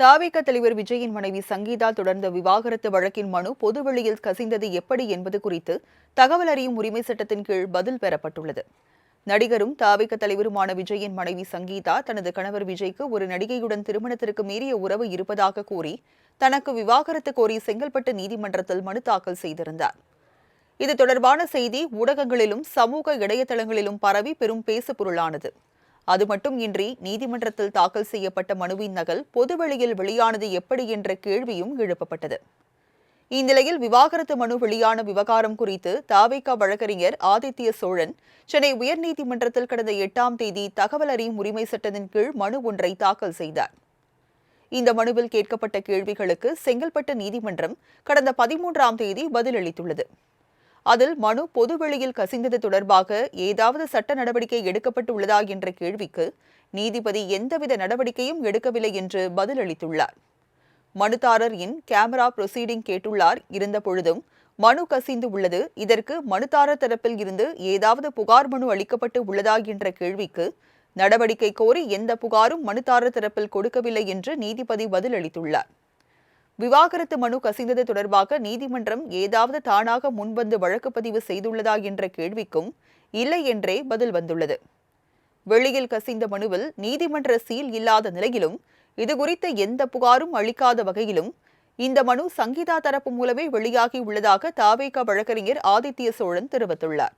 தவிக தலைவர் விஜயின் மனைவி சங்கீதா தொடர்ந்த விவாகரத்து வழக்கின் மனு பொதுவெளியில் கசிந்தது எப்படி என்பது குறித்து தகவல் அறியும் உரிமை சட்டத்தின் கீழ் பதில் பெறப்பட்டுள்ளது. நடிகரும் தவிக தலைவருமான விஜயின் மனைவி சங்கீதா தனது கணவர் விஜய்க்கு ஒரு நடிகையுடன் திருமணத்திற்கு மீறிய உறவு இருப்பதாக கூறி தனக்கு விவாகரத்து கோரி செங்கல்பட்டு நீதிமன்றத்தில் மனு தாக்கல் செய்திருந்தார். இது தொடர்பான செய்தி ஊடகங்களிலும் சமூக இணையதளங்களிலும் பரவி பெரும் பேசுபொருளானது. அது மட்டும் இன்றி நீதிமன்றத்தில் தாக்கல் செய்யப்பட்ட மனுவின் நகல் பொதுவெளியில் வெளியானது எப்படி என்ற கேள்வியும் எழுப்பப்பட்டது. இந்நிலையில் விவாகரத்து மனு வெளியான விவகாரம் குறித்து தவிக வழக்கறிஞர் ஆதித்ய சோழன் சென்னை உயர்நீதிமன்றத்தில் கடந்த 8ஆம் தேதி தகவல் அறியும் உரிமை சட்டத்தின் கீழ் மனு ஒன்றை தாக்கல் செய்தார். இந்த மனுவில் கேட்கப்பட்ட கேள்விகளுக்கு செங்கல்பட்டு நீதிமன்றம் கடந்த 13ஆம் தேதி பதிலளித்துள்ளது. அதில் மனு பொதுவெளியில் கசிந்தது தொடர்பாக ஏதாவது சட்ட நடவடிக்கை எடுக்கப்பட்டு உள்ளதா என்ற கேள்விக்கு நீதிபதி எந்தவித நடவடிக்கையும் எடுக்கவில்லை என்று பதிலளித்துள்ளார். மனுதாரர் இன் கேமரா புரோசீடிங் கேட்டுள்ளார். இருந்தபொழுதும் மனு கசிந்து உள்ளது. இதற்கு மனுதாரர் தரப்பில் இருந்து ஏதாவது புகார் மனு அளிக்கப்பட்டு உள்ளதா என்ற கேள்விக்கு நடவடிக்கை கோரி எந்த புகாரும் மனுதாரர் தரப்பில் கொடுக்கவில்லை என்று நீதிபதி பதிலளித்துள்ளார். விவாகரத்து மனு கசிந்தது தொடர்பாக நீதிமன்றம் ஏதாவது தானாக முன்வந்து வழக்கு பதிவு செய்துள்ளதா என்ற கேள்விக்கும் இல்லை என்றே பதில் வந்துள்ளது. வெளியில் கசிந்த மனுவில் நீதிமன்ற சீல் இல்லாத நிலையிலும் இதுகுறித்த எந்த புகாரும் அளிக்காத வகையிலும் இந்த மனு சங்கீதா தரப்பு மூலமே வெளியாகி உள்ளதாக தவிக வழக்கறிஞர் ஆதித்ய சோழன் தெரிவித்துள்ளார்.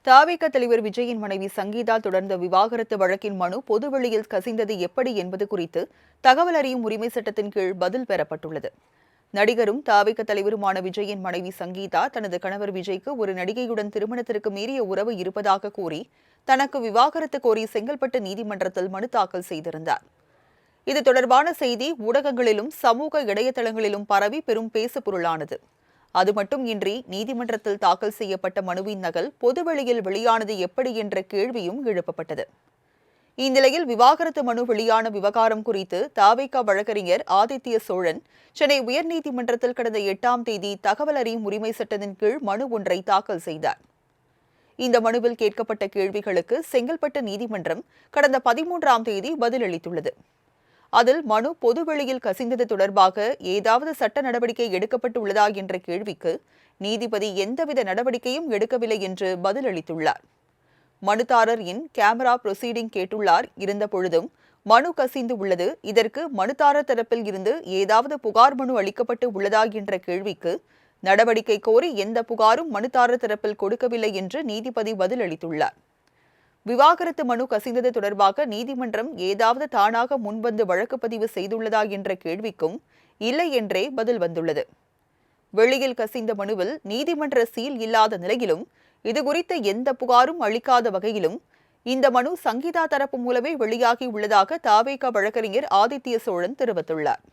தவிக தலைவர் விஜயின் மனைவி சங்கீதா தொடர்ந்த விவாகரத்து வழக்கின் மனு பொதுவெளியில் கசிந்தது எப்படி என்பது குறித்து தகவல் அறியும் உரிமை சட்டத்தின் கீழ் பதில் பெறப்பட்டுள்ளது. நடிகரும் தவிக தலைவருமான விஜயின் மனைவி சங்கீதா தனது கணவர் விஜய்க்கு ஒரு நடிகையுடன் திருமணத்திற்கு மீறிய உறவு இருப்பதாக கூறி தனக்கு விவாகரத்து கோரி செங்கல்பட்டு நீதிமன்றத்தில் மனு தாக்கல் செய்திருந்தார். இது தொடர்பான செய்தி ஊடகங்களிலும் சமூக இணையதளங்களிலும் பரவி பெரும் பேசுபொருளானது. அது மட்டும் இன்றி நீதிமன்றத்தில் தாக்கல் செய்யப்பட்ட மனுவின் நகல் பொதுவெளியில் வெளியானது எப்படி என்ற கேள்வியும் எழுப்பப்பட்டது. இந்நிலையில் விவாகரத்து மனு வெளியான விவகாரம் குறித்து தவிக வழக்கறிஞர் ஆதித்ய சோழன் சென்னை உயர்நீதிமன்றத்தில் கடந்த 8ஆம் தேதி தகவல் அறியும் உரிமை சட்டத்தின் கீழ் மனு ஒன்றை தாக்கல் செய்தார். இந்த மனுவில் கேட்கப்பட்ட கேள்விகளுக்கு செங்கல்பட்டு நீதிமன்றம் கடந்த 13ஆம் தேதி பதிலளித்துள்ளது. அதில் மனு பொதுவெளியில் கசிந்தது தொடர்பாக ஏதாவது சட்ட நடவடிக்கை எடுக்கப்பட்டு உள்ளதா என்ற கேள்விக்கு நீதிபதி எந்தவித நடவடிக்கையும் எடுக்கவில்லை என்று பதிலளித்துள்ளார். மனுதாரர் இன் கேமரா புரோசீடிங் கேட்டுள்ளார். இருந்தபொழுதும் மனு கசிந்து உள்ளது. இதற்கு மனுதாரர் தரப்பில் இருந்து ஏதாவது புகார் மனு அளிக்கப்பட்டு உள்ளதா என்ற கேள்விக்கு நடவடிக்கை கோரி எந்த புகாரும் மனுதாரர் தரப்பில் கொடுக்கவில்லை என்று நீதிபதி பதிலளித்துள்ளார். விவாகரத்து மனு கசிந்தது தொடர்பாக நீதிமன்றம் ஏதாவது தானாக முன்வந்து வழக்கு பதிவு செய்துள்ளதா என்ற கேள்விக்கும் இல்லை என்றே பதில் வந்துள்ளது. வெளியில் கசிந்த மனுவில் நீதிமன்ற சீல் இல்லாத நிலையிலும் இதுகுறித்த எந்த புகாரும் அளிக்காத வகையிலும் இந்த மனு சங்கீதா தரப்பு மூலமே வெளியாகி உள்ளதாக தவிக வழக்கறிஞர் ஆதித்ய சோழன் தெரிவித்துள்ளார்.